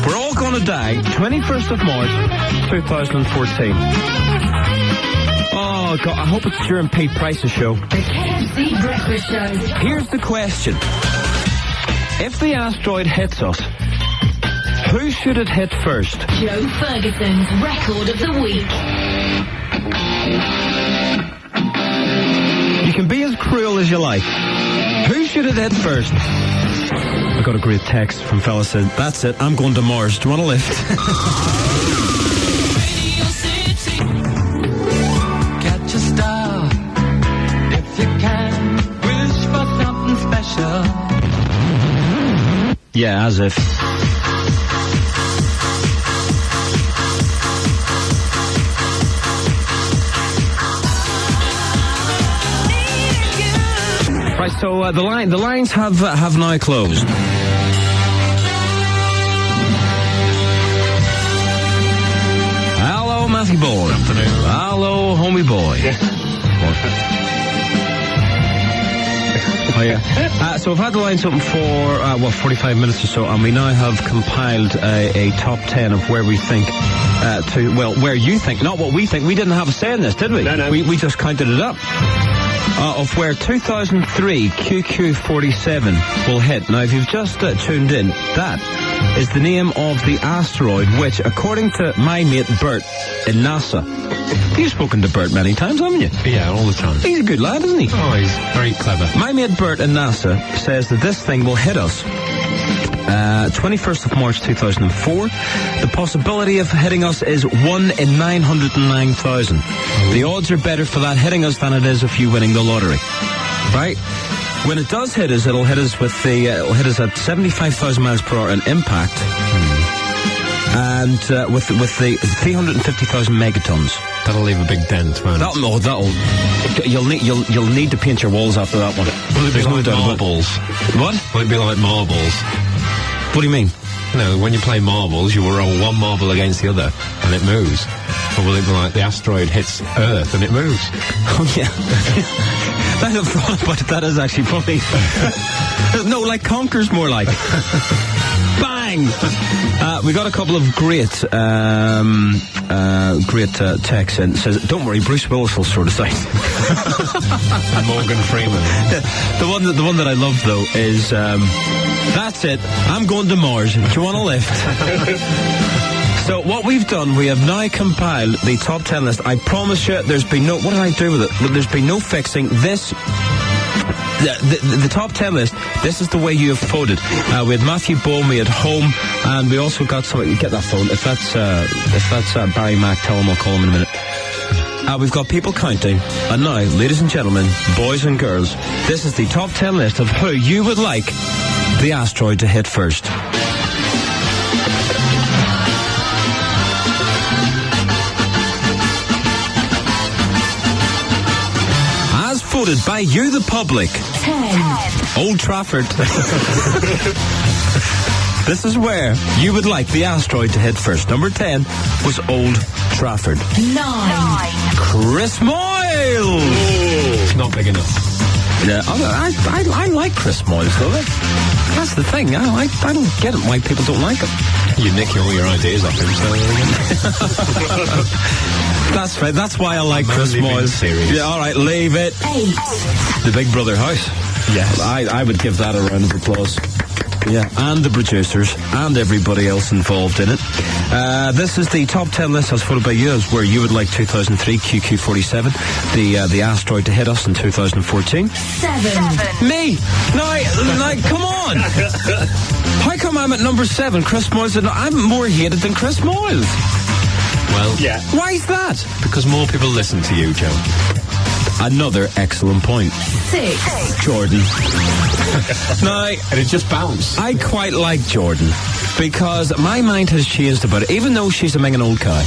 We're all going to die. 21st of March, 2014. Oh, God, I hope it's during Pete Price's show. The KFC Breakfast Show. Here's the question. If the asteroid hits us, who should it hit first? Joe Ferguson's Record of the Week. You can be as cruel as you like. Who should it hit first? I got a great text from fella said, that's it, I'm going to Mars. Do you want a lift? Catch a star if you can. Wish for something special. Yeah, as if. Right, so the lines have now closed. Hello, Matthew Boy. Hello, homie boy. Oh, yeah. So we've had the lines open for, 45 minutes or so, and we now have compiled a top 10 of where we think, where you think, not what we think. We didn't have a say in this, did we? No. We just counted it up. Of where 2003 QQ47 will hit. Now, if you've just tuned in, that is the name of the asteroid which, according to my mate Bert in NASA, you've spoken to Bert many times, haven't you? Yeah, all the time. He's a good lad, isn't he? Oh, he's very clever. My mate Bert in NASA says that this thing will hit us 21st of March 2004. The possibility of hitting us is 1 in 909,000. The odds are better for that hitting us than it is if you winning the lottery. Right? When it does hit us, it'll hit us at 75,000 miles per hour in impact. And with the 350,000 megatons. That'll leave a big dent, won't it? You'll need to paint your walls after that one. Will it be There's no like doubt about it. marbles? What? Will it be like marbles? What do you mean? No, when you play marbles, you will roll one marble against the other, and it moves. Or will it be like the asteroid hits Earth and it moves? Oh, yeah. I never thought about it. That is actually funny. No, like Conker's more like. Bang! We got a couple of great texts in. It says, don't worry, Bruce Willis will sort us out. Morgan Freeman. The one that I love, though, is, that's it, I'm going to Mars. Do you want a lift? So what we've done, we have now compiled the top 10 list. I promise you, there's been no... What did I do with it? There's been no fixing. This... The top 10 list, this is the way you have voted. We had Matthew Bowman, we had Home, and we also got somebody... Get that phone. If that's Barry Mack, tell him I'll call him in a minute. We've got people counting. And now, ladies and gentlemen, boys and girls, this is the top 10 list of who you would like the asteroid to hit first. Voted by you, the public. 10. Old Trafford. This is where you would like the asteroid to hit first. Number 10 was Old Trafford. 9. Chris Moyle. It's not big enough. Yeah, I like Chris Moyles, though. That's the thing. I don't get it why people don't like him. You nick all your ideas off him, so... That's right. That's why I like Chris Moyles. Series. Yeah, all right, leave it. 8. The Big Brother house. Yes. I would give that a round of applause. Yeah, and the producers and everybody else involved in it. This is the top 10 list as voted by you, as where you would like 2003 QQ47, the asteroid to hit us in 2014. 7. Me! No, come on! How come I'm at number 7? Chris Moyles, I'm more hated than Chris Moyles. Well, yeah. Why is that? Because more people listen to you, Joe. Another excellent point. 6. Jordan. Now, And it just bounced. I quite like Jordan because my mind has changed about it, even though she's a minging old cow.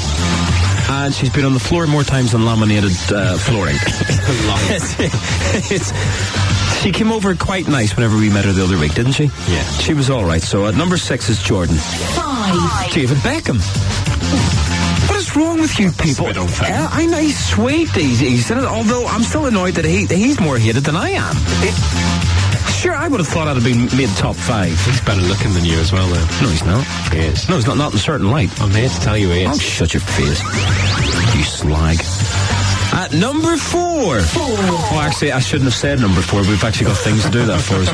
And she's been on the floor more times than laminated flooring. She came over quite nice whenever we met her the other week, didn't she? Yeah. She was all right. So at number 6 is Jordan. 5. David Beckham. What is wrong with you people? bit unfair. I know he's sweet. He's although I'm still annoyed that he's more hated than I am. Sure, I would have thought I'd have been made top 5. He's better looking than you as well, though. No, he's not. He is. No, he's not in a certain light. I'm here to tell you he is. Oh, shut your face. You slag. At number 4. Oh, actually, I shouldn't have said number 4. We've actually got things to do that for us.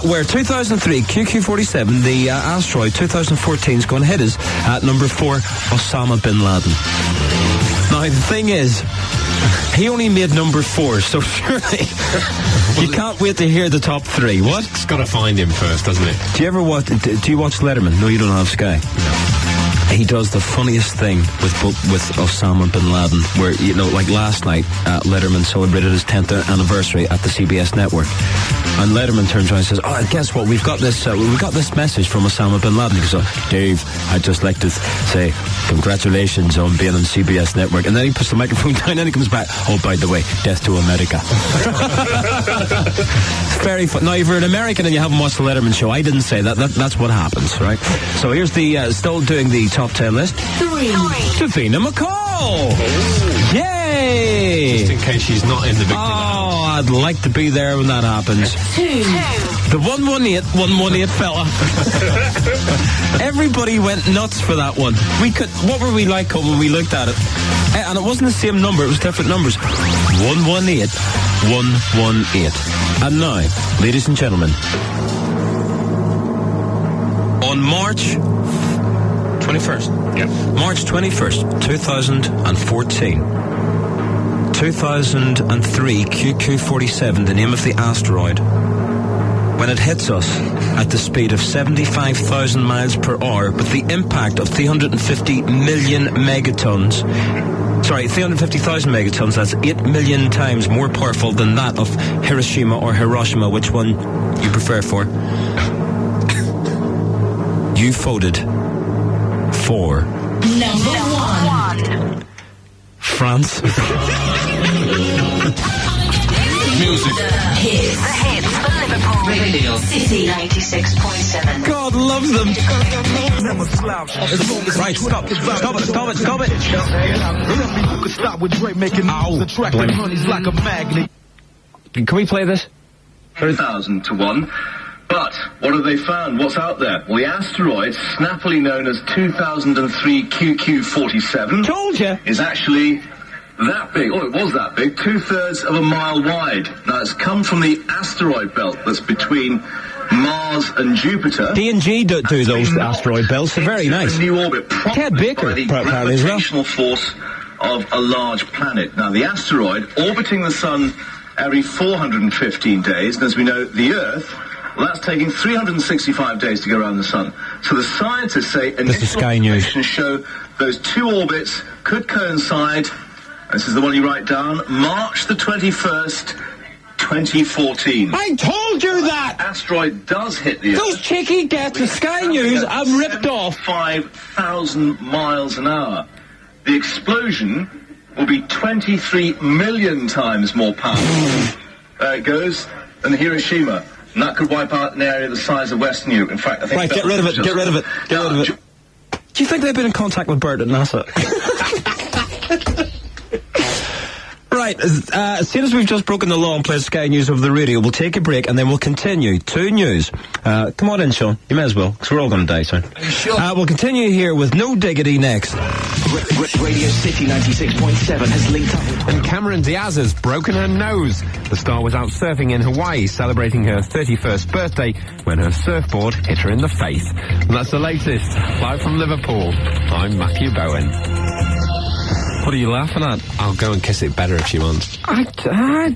Where 2003 QQ47, the asteroid 2014 is going to hit us at number 4, Osama bin Laden. Now, the thing is, he only made number 4, so surely you can't wait to hear the top 3. What? It's got to find him first, doesn't it? Do you ever watch? Do you watch Letterman? No, you don't have Sky. No. He does the funniest thing with Osama bin Laden, where, you know, like last night, Letterman celebrated his 10th anniversary at the CBS network, and Letterman turns around and says, "Oh, guess what? We've got this message from Osama bin Laden." He goes, "Oh, Dave, I'd just like to say congratulations on being on CBS network." And then he puts the microphone down and he comes back, "Oh, by the way, death to America." Very fun. Now, if you're an American and you haven't watched the Letterman show, I didn't say that. That's what happens, right? So here's the still doing the top 10 list. 3. Davina McCall. Yay! Just in case she's not in the big Oh, I'd like to be there when that happens. 2. The 118 fella. Everybody went nuts for that one. What were we like when we looked at it? And it wasn't the same number, it was different numbers. 118. 118. And now, ladies and gentlemen, on March 21st. Yep. March 21st, 2014. 2003 QQ47, the name of the asteroid. When it hits us at the speed of 75,000 miles per hour with the impact of 350 million megatons. Sorry, 350,000 megatons, that's 8 million times more powerful than that of Hiroshima or Hiroshima. Which one you prefer for? You voted for Number 1. France. Music. The hits for Liverpool Radio City 96.7. God love them. Right, stop it. Can we play this? 3,000 to 1. But what have they found? What's out there? Well, the asteroid, snappily known as 2003 QQ47, Told you. is actually that big. Oh, it was that big, 2/3 of a mile wide. Now, it's come from the asteroid belt that's between Mars and Jupiter. D&G do those asteroid belts. They're very nice. A new orbit, Ted Baker, by the apparently, as well. gravitational force of a large planet. Now, the asteroid orbiting the sun every 415 days, and as we know, the Earth, well, that's taking 365 days to go around the sun. So the scientists say initial Sky News. observations show those two orbits could coincide. This is the one you write down. March the 21st, 2014. I told you that! Asteroid does hit the Earth. Those cheeky gets of Sky News, I'm ripped off. 5,000 miles an hour. The explosion will be 23 million times more powerful. There it goes. And Hiroshima. And that could wipe out an area the size of Western Europe. In fact, I think... Right, get rid of it. Do you think they've been in contact with Bert at NASA? Right, as soon as we've just broken the law and played Sky News over the radio, we'll take a break and then we'll continue to news. Come on in, Sean. You may as well, because we're all going to die soon. Sure. We'll continue here with No Diggity next. Radio City 96.7 has linked up. And Cameron Diaz has broken her nose. The star was out surfing in Hawaii, celebrating her 31st birthday, when her surfboard hit her in the face. And that's the latest. Live from Liverpool, I'm Matthew Bowen. What are you laughing at? I'll go and kiss it better if she wants.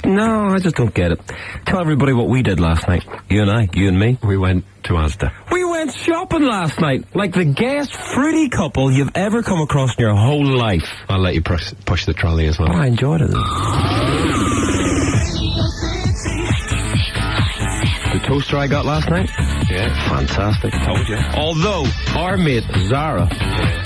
No, I just don't get it. Tell everybody what we did last night. You and me. We went to Asda. We went shopping last night, like the gayest fruity couple you've ever come across in your whole life. I'll let you push the trolley as well. Oh, I enjoyed it. The toaster I got last night? Yeah. Fantastic. Told you. Although, our mate, Zara,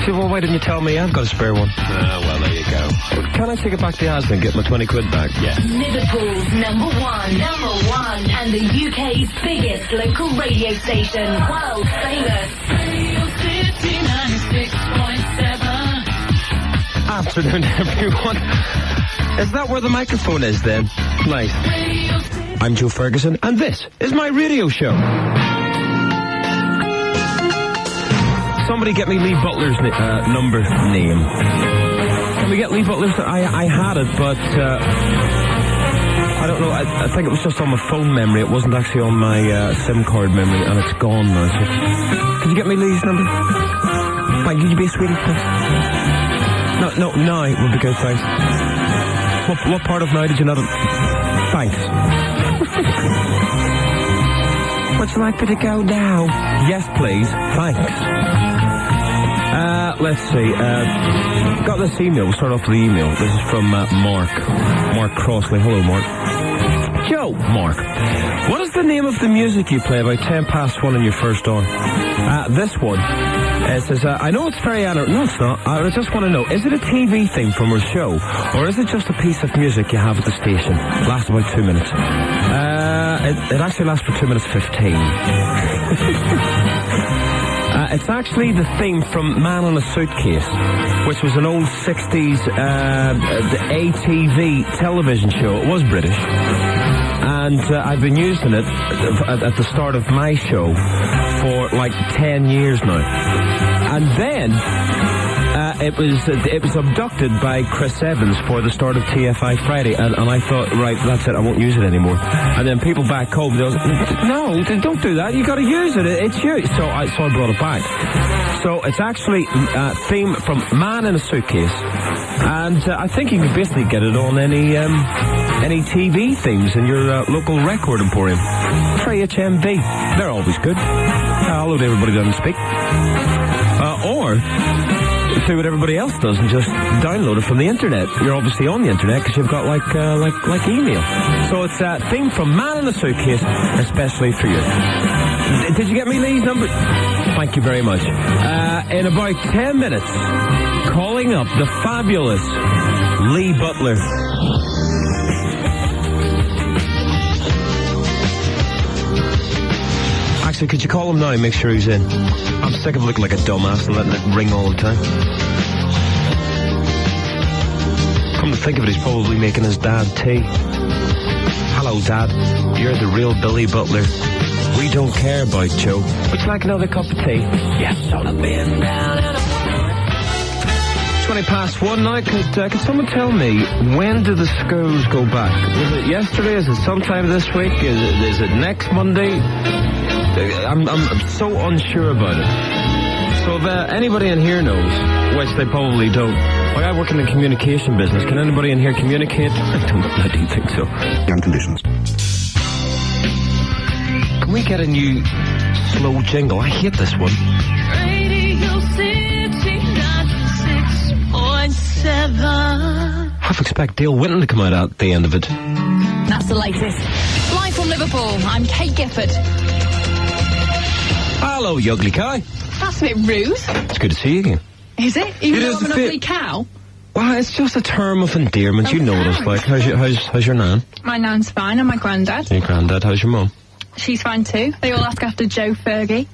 see, well, why didn't you tell me? I've got a spare one. Well, there you go. Can I take it back to Asda and get my 20 quid back? Yeah. Liverpool's number one, and the UK's biggest local radio station, world famous. Radio City 96.7. Afternoon, everyone. Is that where the microphone is then? Nice. I'm Joe Ferguson, and this is my radio show. Somebody get me Lee Butler's name. Can we get Lee Butler's? I had it, but I don't know. I think it was just on my phone memory. It wasn't actually on my SIM card memory, and it's gone now. So, could you get me Lee's number? Thank you. Could you be a sweetie, please? No, it would be good, thanks. What part of now did you not... Thanks. Would you like me to go now? Yes, please. Thanks. Let's see. Got this email. We'll start off with the email. This is from Mark Crossley. Hello, Mark. Joe, Mark. What is the name of the music you play about 1:10 in your first hour? This one. It says, I know it's very... No, it's not. I just want to know, is it a TV thing from our show? Or is it just a piece of music you have at the station? Lasts about 2 minutes. It actually lasts for 2 minutes 15. It's actually the theme from Man in a Suitcase, which was an old 60s ATV television show. It was British. And I've been using it at the start of my show for like 10 years now. And then it was abducted by Chris Evans for the start of TFI Friday, and I thought, right, that's it, I won't use it anymore. And then people back home, they was, no, don't do that, you got to use it, it's you. So I brought it back. So it's actually a theme from Man in a Suitcase, and I think you can basically get it on any TV themes in your local record emporium. Try HMV, they're always good. Hello to everybody doesn't speak. Or do what everybody else does and just download it from the internet. You're obviously on the internet because you've got like email. So it's a theme from Man in a Suitcase, especially for you. Did you get me Lee's number? Thank you very much. In about 10 minutes, calling up the fabulous Lee Butler. Actually, could you call him now and make sure he's in? I'm sick of looking like a dumbass and letting it ring all the time. Come to think of it, he's probably making his dad tea. Hello, Dad. You're the real Billy Butler. We don't care about Joe. Would you like another cup of tea? Yes, son. I've been down and 1:20 now. Could someone tell me, when do the schools go back? Is it yesterday? Is it sometime this week? Is it next Monday? I'm so unsure about it. So if anybody in here knows, which they probably don't. Like, I work in the communication business. Can anybody in here communicate? I don't think so. And conditions. Can we get a new slow jingle? I hate this one. Radio City 96.7. Half expect Dale Winton to come out at the end of it. That's the latest. Live from Liverpool, I'm Kate Gifford. Hello, you ugly cow. That's a bit rude. It's good to see you again. Is it? Even It though is I'm an a bit- ugly cow? Well, it's just a term of endearment. You know what it's like. How's your nan? My nan's fine, and my granddad. Your granddad? How's your mum? She's fine too. They all ask after Joe Fergie.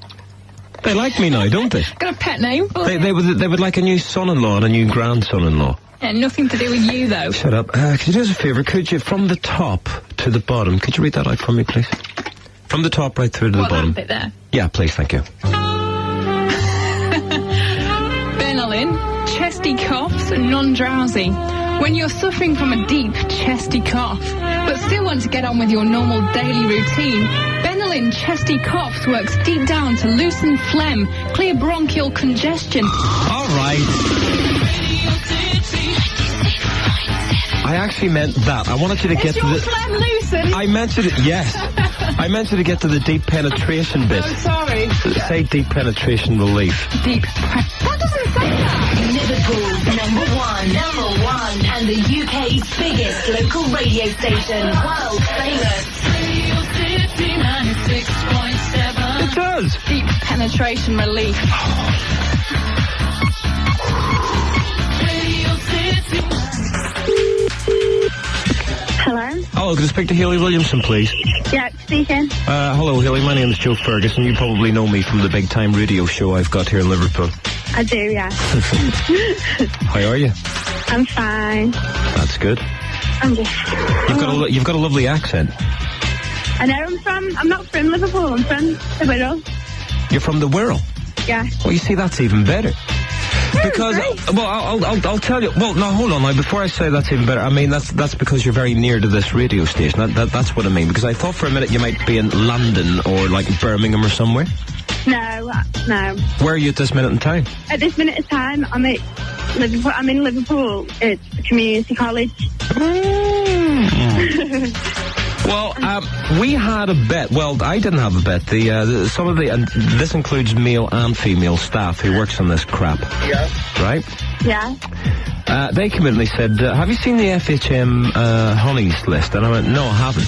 They like me now, don't they? Got a pet name for They it. would like a new son-in-law and a new grandson-in-law. Yeah, nothing to do with you, though. Shut up. Could you do us a favour? Could you, from the top to the bottom, could you read that out for me, please? From the top right through to the What, bottom. that bit there? Yeah, please, thank you. Benylin, chesty coughs, non-drowsy. When you're suffering from a deep chesty cough, but still want to get on with your normal daily routine, Benylin chesty coughs works deep down to loosen phlegm, clear bronchial congestion. All right. I actually meant that. I wanted you to get Is to your the... phlegm loosened? I meant you to... Yes. I meant you to get to the deep penetration bit. Oh, sorry. Say deep penetration relief. Deep. That doesn't say that. Liverpool's number one, and the UK's biggest local radio station, world famous. Radio City 96.7. It does. Deep penetration relief. Radio City. Hello? Hello, can I speak to Haley Williamson, please? Yeah, speaking. Hello, Haley. My name is Joe Ferguson. You probably know me from the big time radio show I've got here in Liverpool. I do, yeah. How are you? I'm fine. That's good. I'm just... You've got a lovely accent. I know I'm not from Liverpool, I'm from the Wirral. You're from the Wirral? Yeah. Well, you see, that's even better. Because, great. well, I'll tell you. Well, now hold on. Now, before I say that's even better, I mean that's because you're very near to this radio station. That's what I mean. Because I thought for a minute you might be in London or like Birmingham or somewhere. No. Where are you at this minute in time? At this minute in time, I'm at Liverpool. I'm in Liverpool. It's a community college. Well, we had a bet. Well, I didn't have a bet. Some of the, and this includes male and female staff who works on this crap. Yeah. Right? Yeah. They came in and they said, have you seen the FHM Honeys list? And I went, no, I haven't.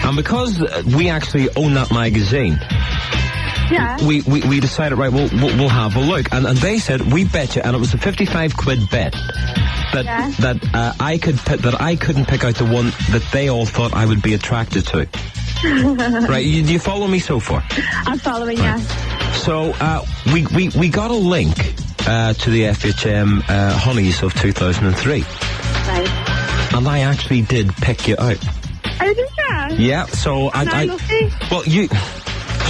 And because we actually own that magazine, yeah, we decided, right, we'll have a look. And they said, we bet you, and it was a 55 quid bet, that I couldn't pick out the one that they all thought I would be attracted to. Right, do you follow me so far? I'm following, right. Yeah. So, we got a link to the FHM Honeys of 2003. Right. And I actually did pick you out. Oh, did you? Yeah, so I lucky? Well, you...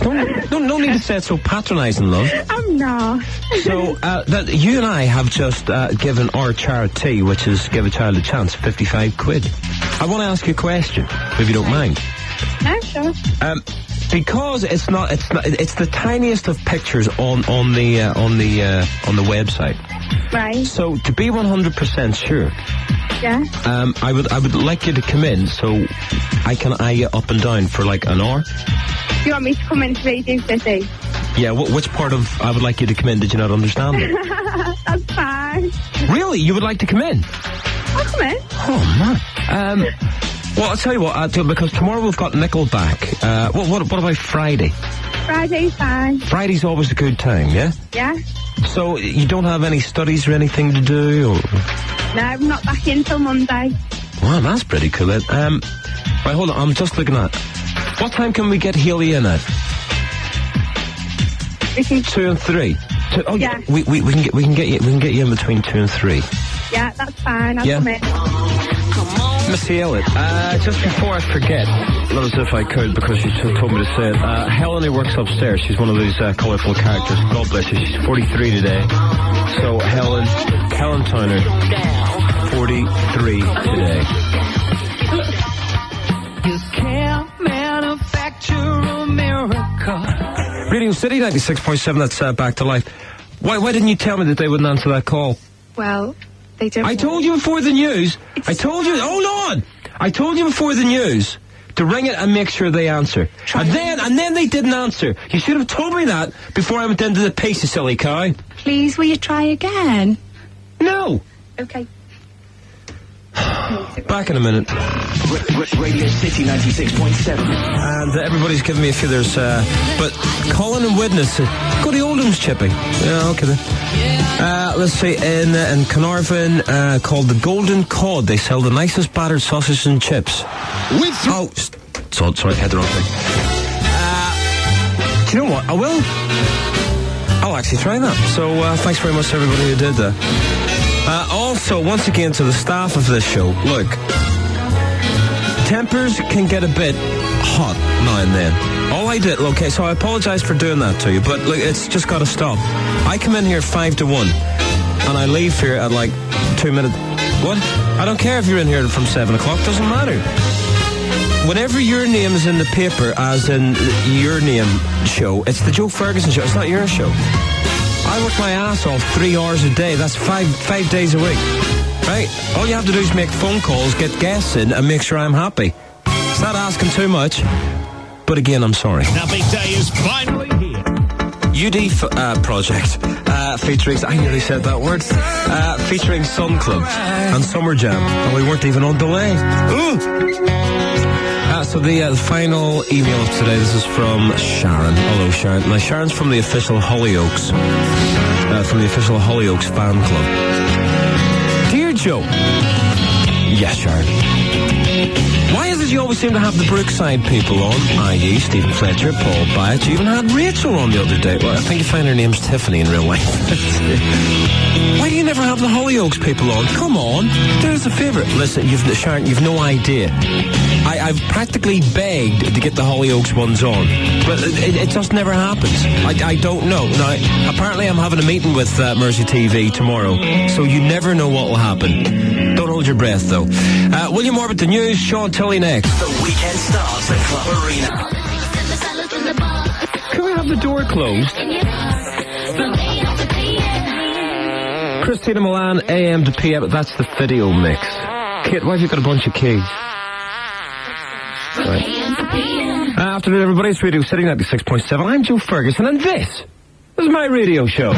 No need to say it so patronising, love. I'm not. So, that you and I have just given our charity, which is Give a Child a Chance, 55 quid. I want to ask you a question, if you don't mind. No, sure. Because it's the tiniest of pictures on the website. Right. So to be 100% sure. Yeah. I would like you to come in so I can eye you up and down for like an hour. Do you want me to come into Radio City? Yeah, which part of I would like you to come in did you not understand it? That's fine. Really? You would like to come in? I'll come in. Oh, man. Well, I'll tell you what, because tomorrow we've got Nickelback. What about Friday? Friday's fine. Friday's always a good time, yeah? Yeah. So, you don't have any studies or anything to do, or...? No, I'm not back in till Monday. Wow, that's pretty cool. Right, hold on, I'm just looking at... What time can we get Healy in at? We can... 2 and 3. Oh yeah. We can get you in between 2 and 3. Yeah, that's fine. I'll come in. Miss Elliot, just before I forget, not as if I could because you told me to say it, Helen who works upstairs, she's one of these colourful characters, God bless her, she's 43 today. So Helen Towner, 43 today. You can't manufacture a miracle. Radio City 96.7, that's Back to Life. Why didn't you tell me that they wouldn't answer that call? Well, they don't. I told you before the news. Hold on. I told you before the news to ring it and make sure they answer. And then they didn't answer. You should have told me that before I went into the piece, you silly cow. Please, will you try again? No. Okay. Back in a minute. Radio City 96.7. And everybody's giving me a few. There's, but Colin and Widnes, go to Oldham's chipping. Yeah, okay then. Let's see, in Carnarvon, called the Golden Cod, they sell the nicest battered sausage and chips. Sorry, I had the wrong thing. Do you know what? I'll actually try that. So, thanks very much to everybody who did that. Also, once again, to the staff of this show, look, tempers can get a bit hot now and then. All I did, okay, so I apologise for doing that to you, but look, it's just got to stop. I come in here 5 to 1, and I leave here at like 2 minutes. What? I don't care if you're in here from 7 o'clock, doesn't matter. Whenever your name is in the paper, as in your name show, it's the Joe Ferguson show, it's not your show. I work my ass off 3 hours a day. That's five days a week. Right? All you have to do is make phone calls, get guests in, and make sure I'm happy. It's not asking too much. But again, I'm sorry. That big day is finally here. UD project. Featuring, I nearly said that word. Featuring Sun Club and Summer Jam. And we weren't even on delay. Ooh! So the final email of today, this is from Sharon. Hello, Sharon. Now, Sharon's from the official Hollyoaks. From the official Hollyoaks fan club. Dear Joe. Yes, Sharon. Why is it you always seem to have the Brookside people on? I.e. Stephen Fletcher, Paul Byatt. You even had Rachel on the other day. Well, I think you find her name's Tiffany in real life. Why do you never have the Hollyoaks people on? Come on, do us a favour. Listen, Sharon, you've no idea. I've practically begged to get the Hollyoaks ones on, but it just never happens. I don't know. Now, apparently I'm having a meeting with Mercy TV tomorrow, so you never know what will happen. Don't hold your breath, though. William Orbit, the news, Sean Tilley next. The weekend starts at Club Arena. Can we have the door closed? Christina Milan, AM to PM, that's the video mix. Kit, why have you got a bunch of keys? Right. Afternoon, everybody. It's Radio City 96.7. I'm Joe Ferguson, and this is my radio show. All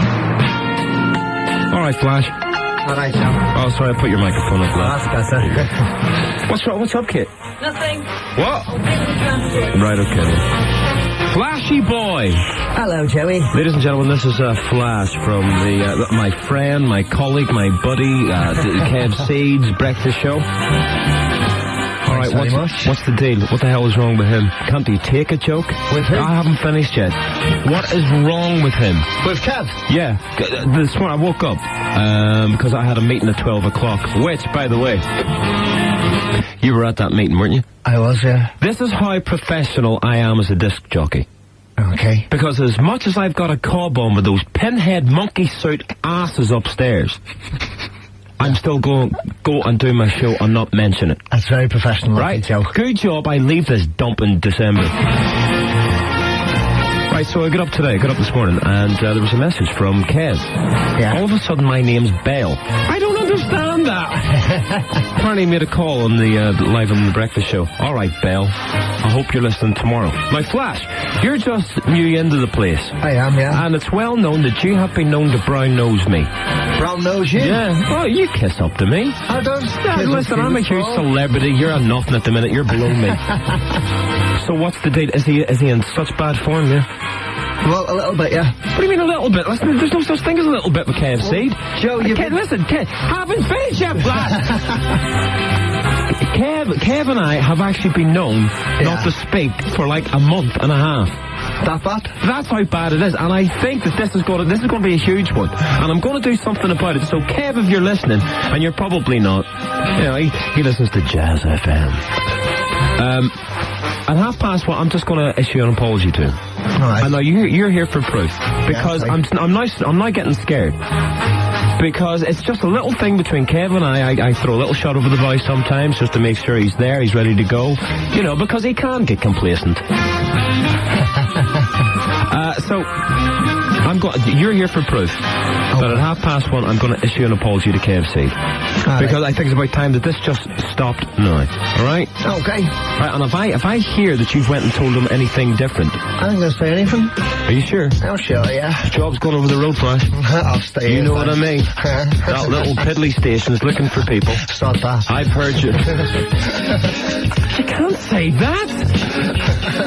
right, Flash. All right, Joe. Oh, sorry, I put your microphone up. That's better. What's wrong? What's up, Kit? Nothing. What? Right, okay. Flashy boy. Hello, Joey. Ladies and gentlemen, this is Flash from my friend, my colleague, my buddy, the Kev Seeds breakfast show. All right, what's the deal? What the hell is wrong with him? Can't he take a joke? With him? I haven't finished yet. What is wrong with him? With Kev? Yeah. This morning I woke up because I had a meeting at 12 o'clock, which, by the way, you were at that meeting, weren't you? I was, yeah. This is how professional I am as a disc jockey. Okay. Because as much as I've got a cob on with those pinhead monkey suit asses upstairs, I'm still go and do my show and not mention it. That's very professional, right? Joe. Good job. I leave this dump in December. Right, so I got up this morning, and there was a message from Kev. Yeah. All of a sudden, my name's Bell. I don't understand that. Apparently, he made a call on the live on the breakfast show. All right, Bell. I hope you're listening tomorrow. My Flash, you're just new into the place. I am, yeah. And it's well known that you have been known to brown nose me. Brown nose you? Yeah. Oh, you kiss up to me. I don't. Yeah, listen, I'm a huge celebrity. You're a nothing at the minute. You're below me. So what's the date? Is he in such bad form? Yeah. Well, a little bit, yeah. What do you mean a little bit? Listen, there's no such thing as a little bit with KFC. Joe, you... Listen, Kev, haven't finished yet, Black. Kev and I have actually been known not to speak for like a month and a half. That bad? That's how bad it is, and I think that this is going to be a huge one, and I'm going to do something about it. So, Kev, if you're listening, and you're probably not, you know, he listens to Jazz FM. At 1:30, I'm just going to issue an apology to him. All right. I know you're here for proof because I'm not getting scared. Because it's just a little thing between Kev and I throw a little shot over the boy sometimes just to make sure he's there, he's ready to go. You know, because he can get complacent. So, you're here for proof. Okay. But at 1:30, I'm going to issue an apology to KFC. Because I think it's about time that this just stopped now. Alright? Okay. Right, and if I hear that you've went and told them anything different... I ain't going to say anything. Are you sure? I'm sure, yeah. Job's going over the road, Flash. I'll stay You know what I mean? That little piddly station's looking for people. Stop that. I've heard you. You can't say that.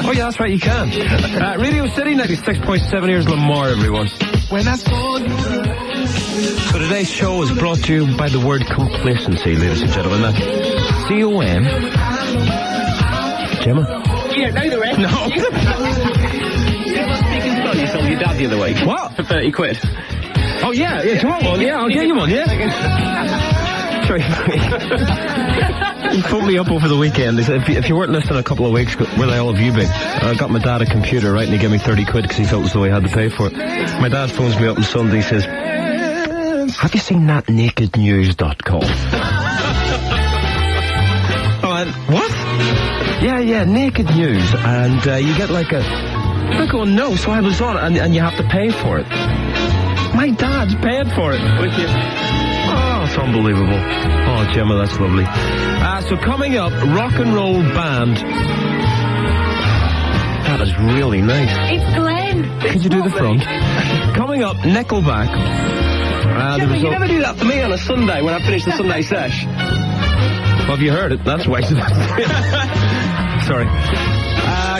Oh, yeah, that's right, you can. Radio City 96.7, here's Lamar, everyone. When I saw you. So today's show is brought to you by the word complacency, ladies and gentlemen. That's C-O-M. Gemma? You don't know the rest. No. You sold your dad the other week. What? For 30 quid. Oh, yeah, do you want one? Yeah, I'll get you one, yeah. Sorry. He phoned me up over the weekend. He said, if you weren't listening a couple of weeks, where the hell have you been? I got my dad a computer, right, and he gave me 30 quid because he felt as though he had to pay for it. My dad phones me up on Sunday, he says, have you seen that nakednews.com? What? Yeah, Naked News, and you get like a... I go, no, so I was on it, and you have to pay for it. My dad's paid for it. With you. Oh, it's unbelievable. Oh, Gemma, that's lovely. So coming up, rock and roll band. That is really nice. It's Glenn. Could you do the front? Coming up, Nickelback. Gemma, you never do that for me on a Sunday when I finish the Sunday sesh. Well, have you heard it? That's wasted. Sorry.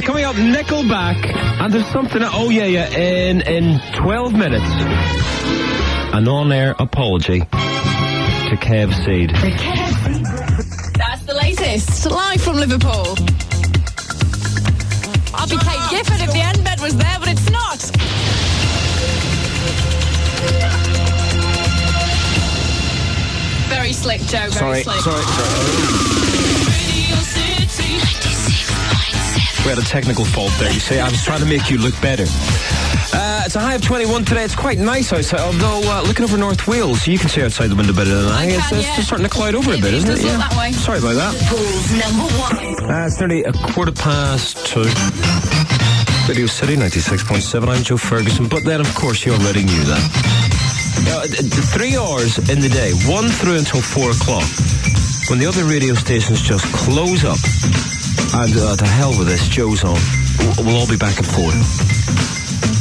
Coming up, Nickelback. And there's something... Oh, yeah. In 12 minutes, an on-air apology to Kev Seed. That's the latest. Finest, live from Liverpool. I'd be Kate Gifford if the end bed was there, but it's not. Very slick, Joe. Very slick. Sorry. We had a technical fault there, you see. I was trying to make you look better. It's a high of 21 today. It's quite nice outside, although looking over North Wales, you can see outside the window better than I. It's just starting to cloud over a bit, isn't it? Yeah. That way. Sorry about that. Liverpool's number 1. It's nearly 2:15. Radio City 96.7. I'm Joe Ferguson, but then, of course, you already knew that. 3 hours in the day, 1 through until 4 o'clock, when the other radio stations just close up, and to hell with this, Joe's on. We'll all be back at 4.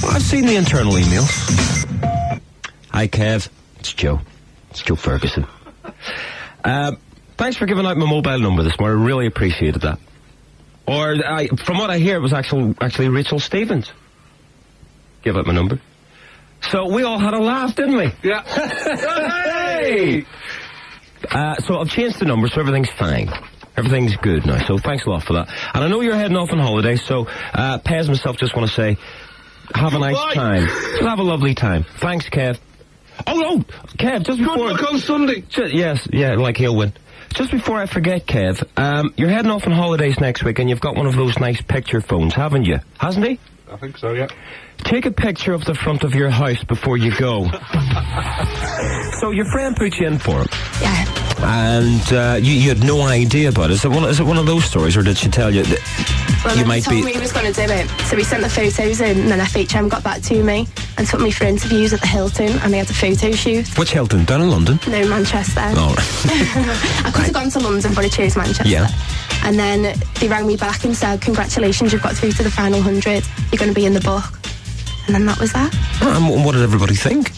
Well, I've seen the internal emails. Hi, Kev. It's Joe. It's Joe Ferguson. Thanks for giving out my mobile number this morning. I really appreciated that. Or, from what I hear, it was actually Rachel Stevens. Give out my number. So we all had a laugh, didn't we? Yeah. Hey! So I've changed the number, so everything's fine. Everything's good now, so thanks a lot for that. And I know you're heading off on holiday, so Pez myself just want to say, have a nice time. So have a lovely time. Thanks, Kev. Oh, Kev, just before... Good luck on Sunday. Yes, like he'll win. Just before I forget, Kev, you're heading off on holidays next week, and you've got one of those nice picture phones, haven't you? Hasn't he? I think so, yeah. Take a picture of the front of your house before you go. So your friend put you in for it. Yeah. And you had no idea about it. Is it one of those stories, or did she tell you that you might be... Well, he told me he was going to do it. So we sent the photos in, and then FHM got back to me and took me for interviews at the Hilton, and they had a photo shoot. Which Hilton? Down in London? No, Manchester. Oh, right. I could have gone to London, but I chose Manchester. Yeah. And then they rang me back and said, congratulations, you've got through to the final 100. You're going to be in the book. And then that was that. And what did everybody think?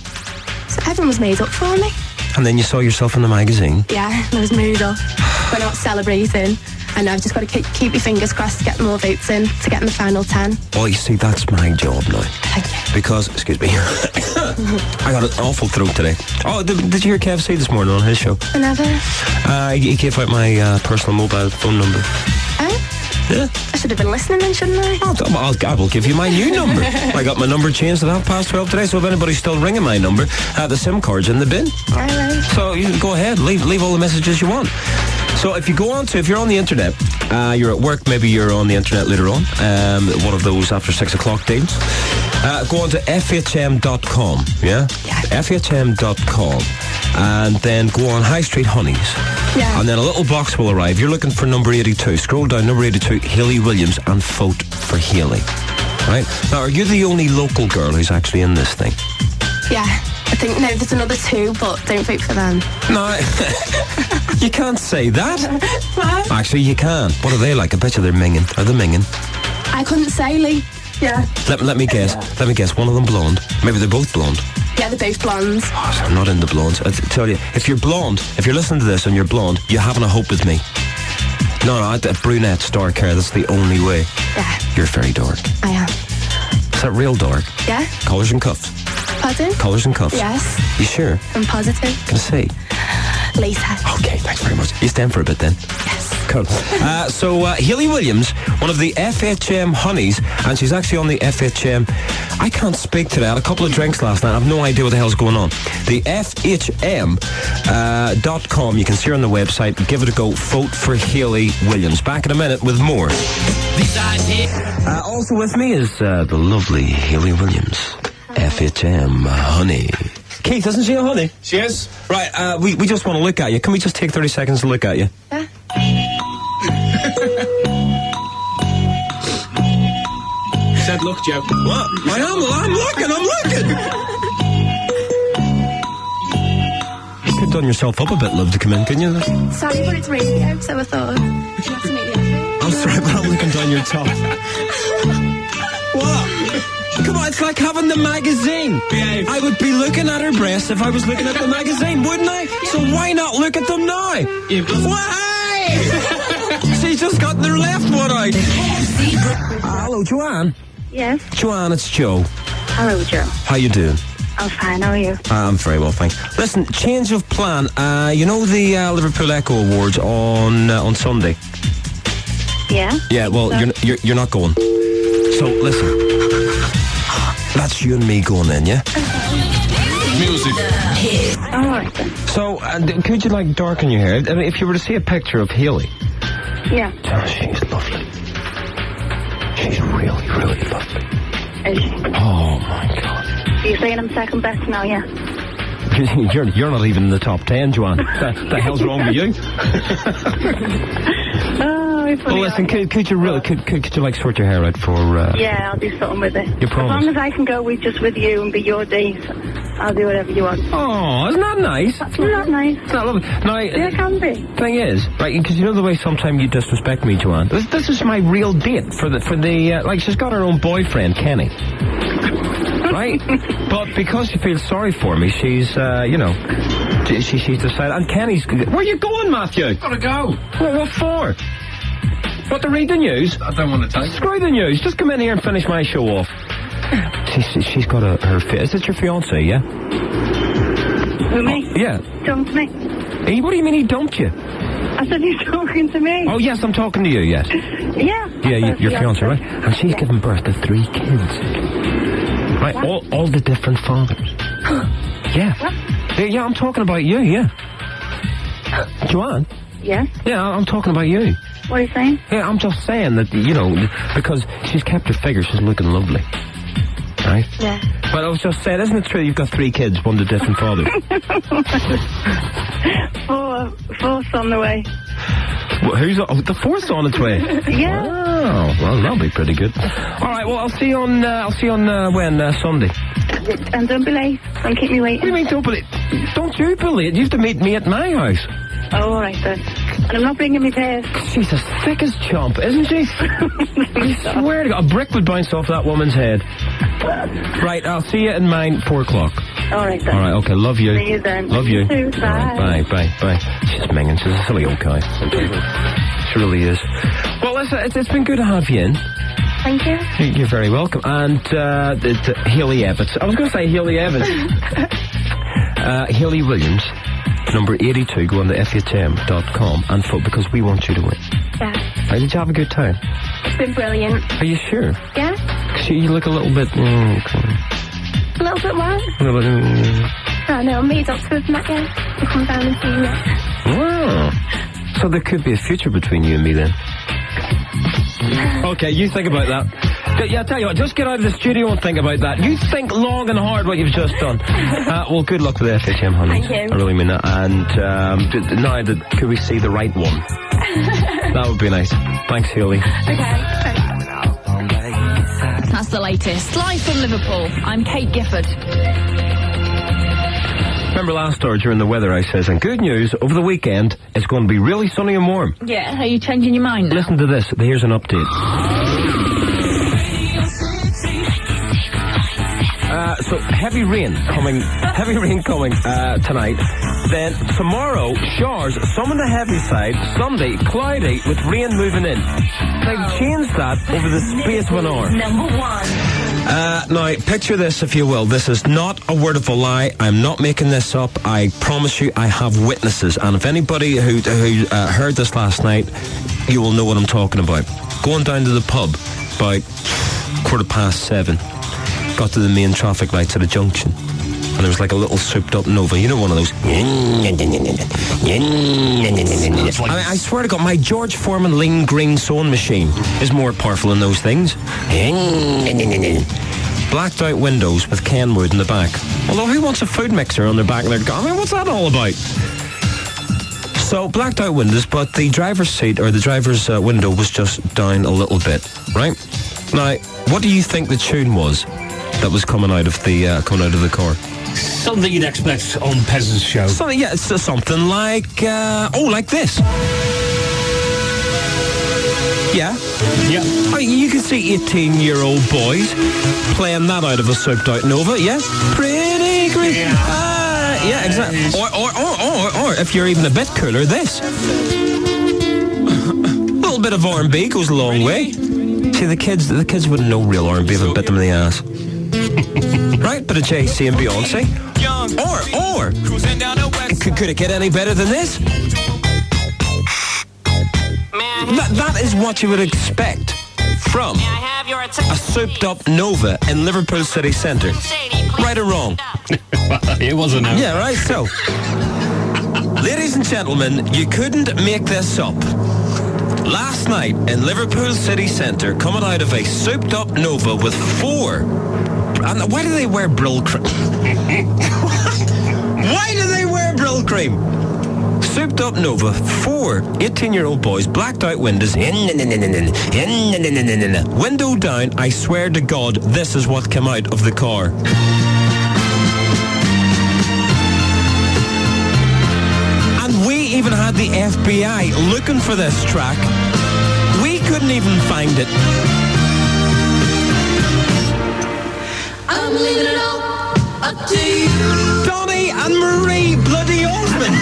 So everyone was made up for me. And then you saw yourself in the magazine? Yeah, and I was moved up. Went out celebrating. And I've just got to keep your fingers crossed to get more votes in, to get in the final 10. Well, you see, that's my job now. Thank you. Because, excuse me, I got an awful throat today. Oh, did you hear Kev say this morning on his show? I never. He gave out my personal mobile phone number. Oh? Yeah. I should have been listening then, shouldn't I? I will give you my new number. I got my number changed at 12:30 today, so if anybody's still ringing my number, the SIM card's in the bin. All right. So you can go ahead, leave all the messages you want. So if you're on the internet, you're at work, maybe you're on the internet later on, one of those after 6 o'clock deals, go on to FHM.com, yeah? FHM.com, and then go on High Street Honeys. Yeah. And then a little box will arrive. You're looking for number 82. Scroll down, number 82, Hayley Williams, and vote for Hayley. Right? Now, are you the only local girl who's actually in this thing? Yeah. I think, no, there's another 2, but don't vote for them. No, you can't say that. What? Actually, you can. What are they like? I bet you they're minging. Are they minging? I couldn't say, Lee. Yeah. Let me guess. Let me guess. One of them blonde. Maybe they're both blonde. Yeah, they're both blondes. Oh, so I'm not into blondes. I tell you, if you're blonde, if you're listening to this and you're blonde, you're having a hope with me. No, brunette, dark hair, that's the only way. Yeah. You're very dark. I am. Is that real dark? Yeah. Collars and cuffs? Pardon? Collars and cuffs? Yes. You sure? I'm positive. Can I see? Later. Okay, thanks very much. You stand for a bit then? Yes. Cool. So Hayley Williams, one of the FHM honeys, and she's actually on the FHM. I can't speak today. I had a couple of drinks last night. I have no idea what the hell's going on. The FHM.com. You can see her on the website. Give it a go. Vote for Hayley Williams. Back in a minute with more. Also with me is the lovely Hayley Williams. FHM honey. Keith, isn't she a honey? She is. Right, we just want to look at you. Can we just take 30 seconds to look at you? Yeah. Said look, Joe. What? I'm looking. You could have done yourself up a bit, love, to come in, couldn't you? Sorry, but it's radio, so I thought would you like to make the effort? I'm sorry, but I'm looking down your top. What? Come on, it's like having the magazine. Behave. I would be looking at her breasts if I was looking at the magazine, wouldn't I? So why not look at them now? Why? She's just got their left one out. Hello, Joanne. Yes. Joanne, it's Joe. Hello, Joe. How you doing? I'm fine, how are you? I'm very well, thanks. Listen, change of plan. You know the Liverpool Echo Awards on Sunday? Yeah? Yeah, well, you're not going. So, listen. That's you and me going in, yeah? Music. All right then. So, could you, like, darken your hair? I mean, if you were to see a picture of Hayley. Yeah. Oh, she's lovely. She's really, really lovely. Is she? Oh, my God. You're saying I'm second best now, yeah? You're not even in the top 10, Joanne. The hell's wrong with you? Oh, it's funny. Well, listen, could you really, could you like sort your hair out for... Yeah, I'll do something with it. You promise? As long as I can go with you and be your days, I'll do whatever you want. Oh, isn't that nice? That's not nice. It's not lovely. Now, Yeah, it can be. Thing is, right, because you know the way sometimes you disrespect me, Joanne? This is my real date for the like, she's got her own boyfriend, Kenny. Right? But because she feels sorry for me, she's, she's decided, and Kenny's... Where are you going, Matthew? Gotta go. Well, what for? What, to read the news? I don't want to take it. Screw the news. Just come in here and finish my show off. She's got her... Is it your fiancé, yeah? Who, me? Yeah. Dumped me. Hey, what do you mean he dumped you? I said he's talking to me. Oh, yes, I'm talking to you, yes. Yeah. Yeah, your fiancé, right? And she's given birth to 3 kids. Right, all the different fathers. Yeah. What? Yeah, I'm talking about you, yeah. Joanne? Yes? Yeah, I'm talking about you. What are you saying? Yeah, I'm just saying that, because she's kept her figure, she's looking lovely. Right? Yeah. But I was just saying, isn't it true you've got 3 kids, one to different fathers? 4's on the way. Well, the 4th's on its way? Yeah. Oh, well, that'll be pretty good. All right, well, I'll see you on when, Sunday? And don't be late. Don't keep me waiting. What do you mean, don't be late? Don't you be late. You have to meet me at my house. Oh, all right then. And I'm not bringing my pairs. She's as thick as chump, isn't she? I swear to God, a brick would bounce off that woman's head. Right, I'll see you in mine 4 o'clock. All right then. All right, okay, love you. See you then. Love you. Too. Bye. All right, bye. She's minging. She's a silly old guy. She really is. Well, listen, it's been good to have you in. Thank you. You're very welcome. And Hayley Evans. I was going to say Hayley Evans. Hayley Williams, number 82. Go on to FHM.com and vote because we want you to win. Yeah. Right, did you have a good time? It's been brilliant. Are you sure? Yeah? You look a little bit... A little bit what? Oh, no, I'm made up to with that guy. I'll come down and see you next. Wow. So there could be a future between you and me then. Okay, you think about that. Yeah, I'll tell you what, just get out of the studio and think about that. You think long and hard what you've just done. Well, good luck with FHM, honey. Thank you. I really mean that. And now, could we see the right one? That would be nice. Thanks, Hayley. Okay, thanks. That's the latest. Live from Liverpool, I'm Kate Gifford. Remember last hour during the weather I says, and good news, over the weekend, it's going to be really sunny and warm. Yeah, are you changing your mind now? Listen to this. Here's an update. So heavy rain coming tonight. Then tomorrow, showers, some on the heavy side. Sunday, cloudy with rain moving in. They've changed that over the space of an hour. Number 1. Now, picture this, if you will. This is not a word of a lie. I'm not making this up. I promise you, I have witnesses. And if anybody who heard this last night, you will know what I'm talking about. Going down to the pub about 7:15. Got to the main traffic lights at a junction. And there was like a little souped up Nova. You know, one of those. I swear to God, my George Foreman lean green sewing machine is more powerful than those things. Blacked out windows with Kenwood in the back. Although who wants a food mixer on their back? I mean, what's that all about? So, blacked out windows, but the driver's seat or the driver's window was just down a little bit, right? Now, what do you think the tune was that was coming out of the car? Something you'd expect on Pez's show. Something, yeah, it's something like, like this. Yeah? Yeah. I mean, you can see 18-year-old boys playing that out of a souped-out Nova, yeah? Pretty green. Yeah, exactly. Or if you're even a bit cooler, this. A little bit of R&B goes a long way. See, the kids wouldn't know real R&B if it bit them in the ass. Right? But Bit of JC and Beyonce. Or could it get any better than this? That is what you would expect from a souped-up Nova in Liverpool city centre. Right or wrong? It was a no. Yeah, right, so. Ladies and gentlemen, you couldn't make this up. Last night in Liverpool city centre, coming out of a souped-up Nova with 4... And why do they wear Brill cream? Why do they wear Brill cream? Souped up Nova, 4 18-year-old boys, blacked out windows, window down. I swear to God, this is what came out of the car. And we even had the FBI looking for this track. We couldn't even find it. I'm leaving it all up to you. Donny and Marie bloody Osmond.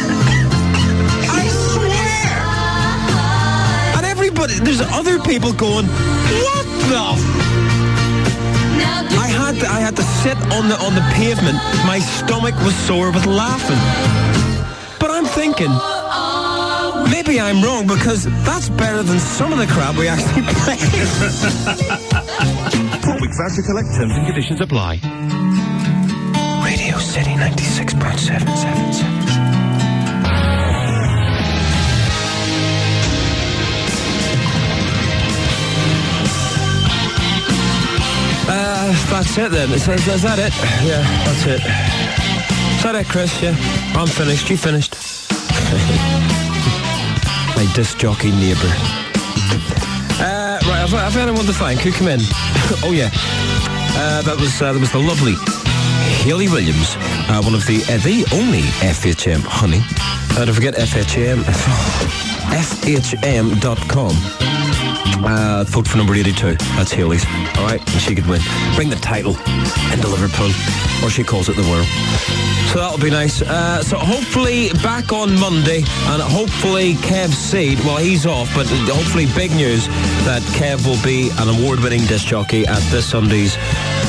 I swear. And everybody, there's other people going, what the? I had to sit on the pavement. My stomach was sore with laughing. But I'm thinking, maybe I'm wrong, because that's better than some of the crap we actually played. Public voucher collect, terms and conditions apply. Radio City 96.777. That's it then. Is that it? Yeah, that's it. Is that it, Chris? Yeah. I'm finished. You finished? My disc jockey neighbour. Right, I've anyone to thank. Who come in? Oh yeah. That was the lovely Hayley Williams, one of the only FHM, honey. Don't forget FHM, FHM.com. Vote for number 82. That's Hayley's. All right, and she could win. Bring the title into Liverpool, or she calls it the world. So that'll be nice. So hopefully back on Monday, and hopefully Kev Seed, well, he's off, but hopefully big news that Kev will be an award-winning disc jockey at this Sunday's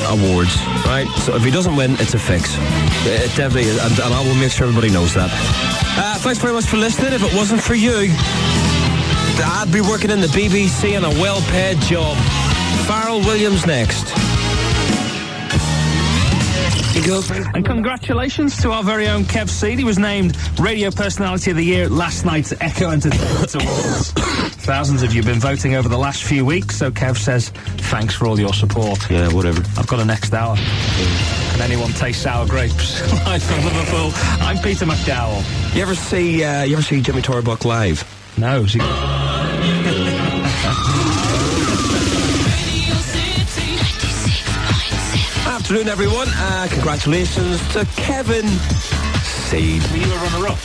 awards. Right? So if he doesn't win, it's a fix. It definitely is, and I will make sure everybody knows that. Thanks very much for listening. If it wasn't for you, I'd be working in the BBC in a well-paid job. Pharrell Williams next. And congratulations to our very own Kev Seed. He was named Radio Personality of the Year at last night's Echo Entertainment Awards. Thousands of you have been voting over the last few weeks, so Kev says thanks for all your support. Yeah, whatever. I've got a next hour. Can anyone taste sour grapes? Live from Liverpool, I'm Peter McDowell. You ever see Jimmy Torbuck live? No. Afternoon, everyone. Congratulations to Kevin Seed. Were you a runner-up?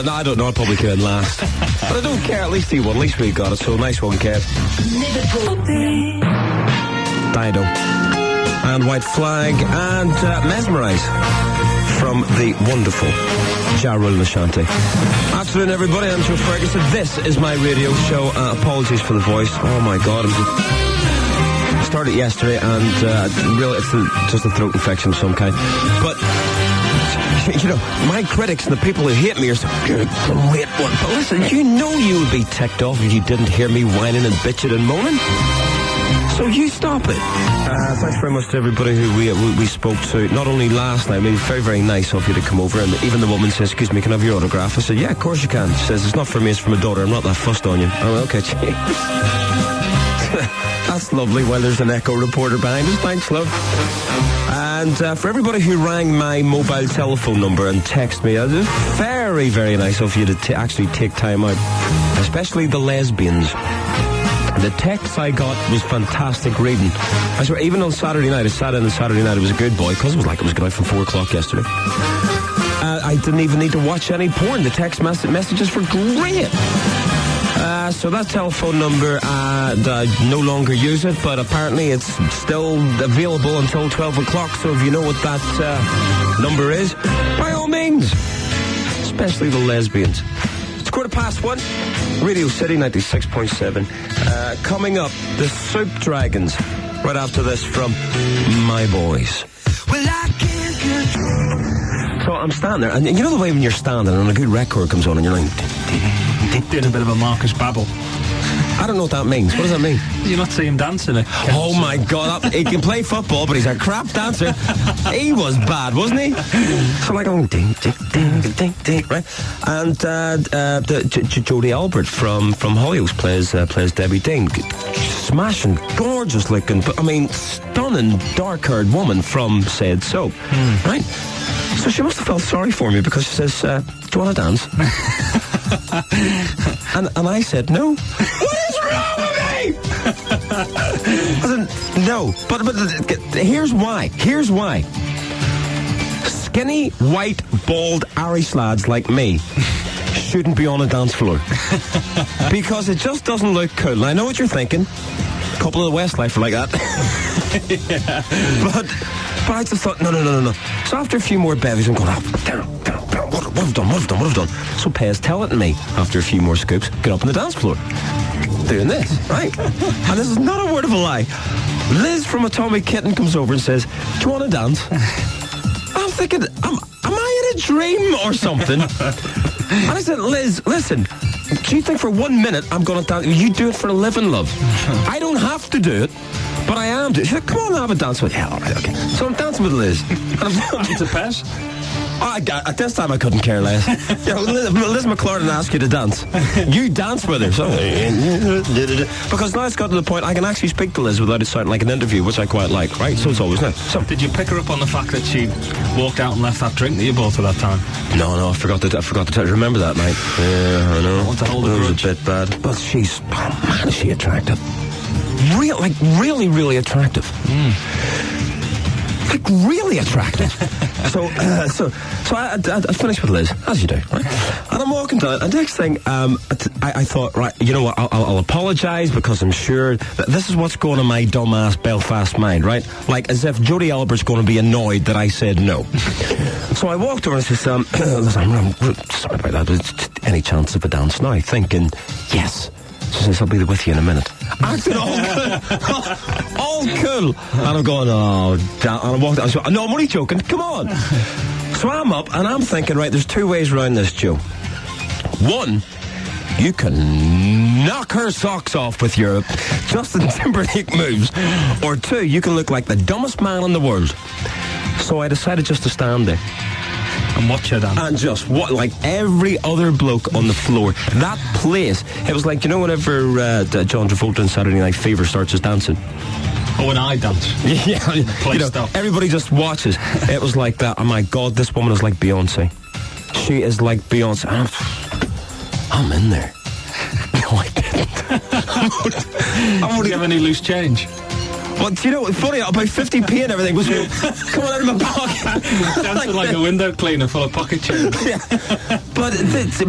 No, I don't know. I probably came in last. But I don't care. At least he won. At least we got it. So nice one, Kev. Dido. And White Flag. And Mesmerise. From the wonderful Ja Rule Ashanti. Afternoon, everybody. I'm Joe Ferguson. This is my radio show. Apologies for the voice. Oh, my God. I started yesterday, and really, it's just a throat infection of some kind. But, you know, my critics and the people who hate me are saying, you're a great one. But listen, you know you would be ticked off if you didn't hear me whining and bitching and moaning. So you stop it. Thanks very much to everybody who we spoke to, not only last night. I mean, very, very nice of you to come over. And even the woman says, excuse me, can I have your autograph? I said, yeah, of course you can. She says, it's not for me, it's for my daughter. I'm not that fussed on you. Oh, okay, that's lovely. Well, there's an Echo reporter behind us. Thanks, love. And for everybody who rang my mobile telephone number and text me, it's very, very nice of you to actually take time out, especially the lesbians. The text I got was fantastic reading. I swear, even on Saturday night, I sat in on Saturday night, I was a good boy, because it was like I was going out from 4 o'clock yesterday. I didn't even need to watch any porn. The text messages were great. So that telephone number, I no longer use it, but apparently it's still available until 12 o'clock, so if you know what that number is, by all means, especially the lesbians. It's 1:15, Radio City 96.7. Coming up, the Soup Dragons, right after this from My Boys. Well, I can't control. So I'm standing there, and you know the way when you're standing and a good record comes on and you're like... Doing a bit of a Marcus Babel. I don't know what that means. What does that mean? You not see him dancing it. Oh my God, he can play football, but he's a crap dancer. He was bad, wasn't he? So like, oh, ding, ding, ding, ding, ding, right? And Jodie Albert from Hollyoaks plays Debbie Dean. Smashing, gorgeous looking, but I mean, stunning, dark-haired woman from Said So, right? So she must have felt sorry for me because she says, do you want to dance? and I said, no. What is wrong with me? I said, no. But here's why. Here's why. Skinny, white, bald Irish lads like me shouldn't be on a dance floor. Because it just doesn't look cool. And I know what you're thinking. A couple of the Westlife are like that. Yeah. But I just thought, no. So after a few more bevies, I'm going, down. What have I done? So Pez telling me, after a few more scoops, get up on the dance floor. Doing this, right? And this is not a word of a lie. Liz from Atomic Kitten comes over and says, do you want to dance? I'm thinking, am I in a dream or something? And I said, Liz, listen, do you think for 1 minute I'm going to dance? You do it for a living, love. I don't have to do it, but I am doing it. She said, come on, have a dance with you. Yeah, all right, okay. So I'm dancing with Liz. And I'm dancing to Pez. At this time I couldn't care less. You know, Liz McLaren asked you to dance. You dance with her. So, because now it's got to the point I can actually speak to Liz without it sounding like an interview, which I quite like, right? So it's always nice. So, did you pick her up on the fact that she walked out and left that drink that you bought at that time? No, I forgot to remember that night. Yeah, I know. I want to hold a grudge. It was a bit bad. But she's, man, is she attractive. Really attractive. Like, really attractive. So I finished with Liz, as you do, right? And I'm walking down, and next thing, I thought, right, you know what, I'll apologise, because I'm sure that this is what's going on in my dumbass Belfast mind, right? Like, as if Jodie Albert's going to be annoyed that I said no. So I walked over and said, listen, I'm sorry about that, any chance of a dance now? Thinking, yes. She says, I'll be with you in a minute. Acting all cool. All cool. And I'm going, oh, damn. And I walked out. I said, no, I'm only joking. Come on. So I'm up, and I'm thinking, right, there's two ways around this, Joe. One, you can knock her socks off with your Justin Timberlake moves. Or two, you can look like the dumbest man in the world. So I decided just to stand there. And watch her dance. And just what, like every other bloke on the floor. That place, it was like, you know, whenever John Travolta in Saturday Night Fever starts his dancing. Oh, when I dance. Yeah, you know, everybody just watches. It was like that. Oh my God, this woman is like Beyonce. She is like Beyonce. I'm in there. No, I didn't. Do you have any loose change? Well, do you know what's funny? About 50p and everything was coming out of my pocket. Dancing like a window cleaner full of pocket change. Yeah. But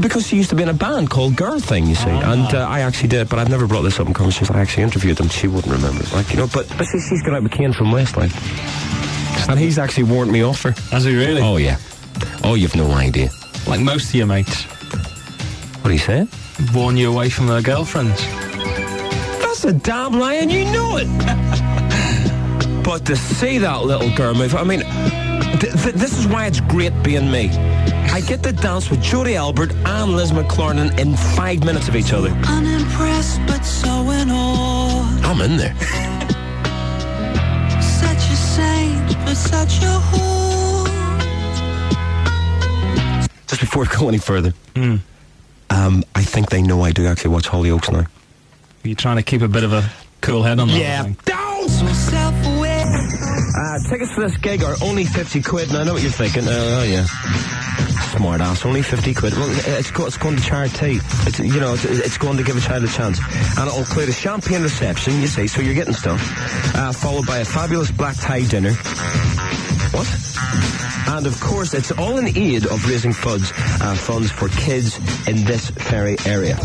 because she used to be in a band called Girl Thing, you see. And I actually did, but I've never brought this up in conversation. I actually interviewed them. She wouldn't remember it. Like, you know, but she's got out with Kane from Westlife. And he's actually warned me off her. Has he really? Oh, yeah. Oh, you've no idea. Like most of your mates. What are you saying? Warn you away from their girlfriends. That's a damn lie, and you know it. But to see that little girl move, I mean, this is why it's great being me. I get to dance with Jodie Albert and Liz McLaren in 5 minutes of each other. Unimpressed, but so in awe. I'm in there. Such a saint, but such a whore. Just before I go any further, I think they know I do actually watch Hollyoaks now. Are you trying to keep a bit of a cool head on that? Yeah. So self-aware. Tickets for this gig are only 50 quid, and I know what you're thinking. Oh, yeah. Smart ass, only 50 quid. Well, it's going to charity. It's going to give a child a chance. And it'll include a champagne reception, you see, so you're getting stuff. Followed by a fabulous black tie dinner. What? And of course, it's all in aid of raising funds for kids in this very area.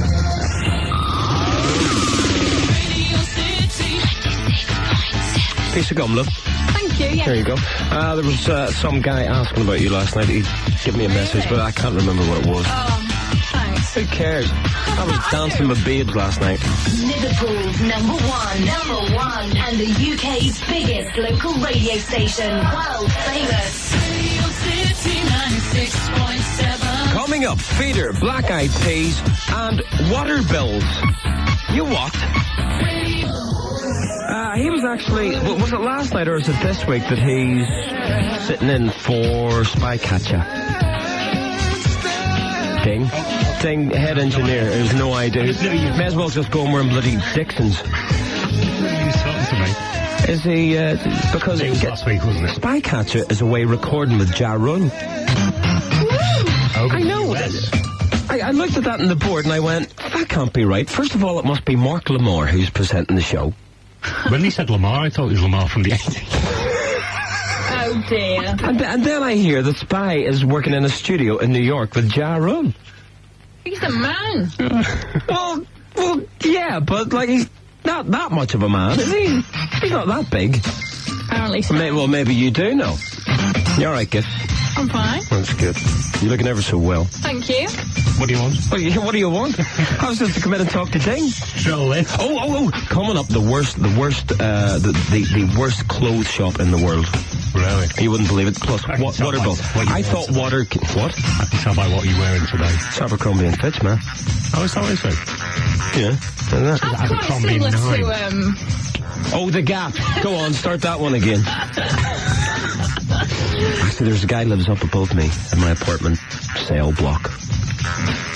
Piece of gum, love. Thank you, yeah. There you go. There was some guy asking about you last night. He gave me a message, but I can't remember what it was. Oh, thanks. Who cares? I was dancing with babes last night. Liverpool's number one, and the UK's biggest local radio station, world famous. Radio City 96.7. Coming up, Feeder, Black Eyed Peas, and water bills. You what? He was actually, was it last night or is it this week that he's sitting in for Spycatcher? Ding, head engineer, there's no idea. May as well just go and wear bloody Dixons. He's talking to me. Is he, because last week, wasn't it? Spycatcher is away recording with Ja Rule. I know. I looked at that on the board and I went, that can't be right. First of all, it must be Mark Lamar who's presenting the show. When he said Lamar, I thought it was Lamar from the 80s. Oh dear. And then I hear that Spy is working in a studio in New York with Ja Rule. He's a man. well, yeah, but like he's not that much of a man, is he? He's not that big. Apparently so. Well, maybe you do know. You're right, Giff. I'm fine. That's good. You're looking ever so well. Thank you. What do you want? What do you want? I was just to come in and talk to Ding. Surely. Oh! Coming up, the worst clothes shop in the world. Really? You wouldn't believe it. Plus, water bill. I thought water. What? I can tell by what you're wearing today. It's Abercrombie and Fitch, man. Oh, is that what it said? Yeah. That's quite similar to Oh, the Gap. Go on, start that one again. Actually, there's a guy lives up above me in my apartment sale block,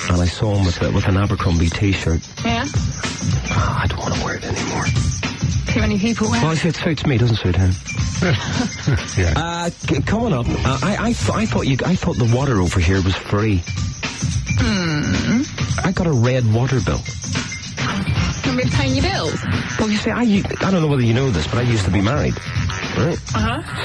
and I saw him with an Abercrombie T-shirt. Yeah. I don't want to wear it anymore. Too many people wear it. Well, it suits me, doesn't suit him. Yeah. Coming up, I thought the water over here was free. I got a red water bill. You've been paying your bills? Well, you see, I don't know whether you know this, but I used to be married. Right?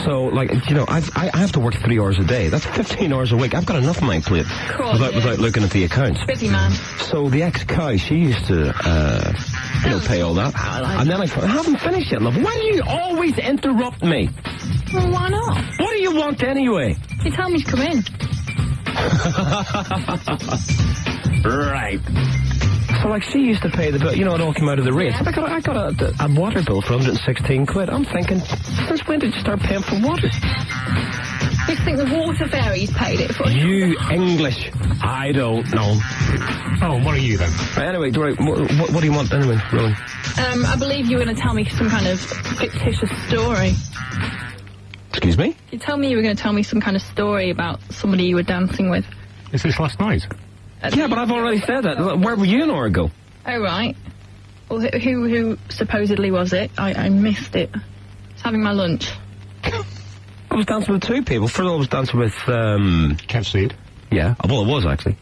So, like, I have to work 3 hours a day. That's 15 hours a week. I've got enough on my plate without looking at the accounts. Busy man. So the ex-cow, she used to, pay all that. And then I haven't finished yet, love. Why do you always interrupt me? Well, why not? What do you want anyway? You tell me to come in. Right. So, like, she used to pay the bill. You know, it all came out of the rates. I got a water bill for 116 quid. I'm thinking, since when did you start paying for water? You think the water fairies paid it for you? You English. I don't know. Oh, what are you then? Anyway, what do you want anyway, Rowan? I believe you were going to tell me some kind of fictitious story. Excuse me? You told me you were going to tell me some kind of story about somebody you were dancing with. Is this last night? Yeah, but I've already said that. Where were you an hour ago? Oh, right. Well, who supposedly was it? I missed it. I was having my lunch. I was dancing with two people. First of all, I was dancing with, Kev Seed. Yeah, well, it was, actually.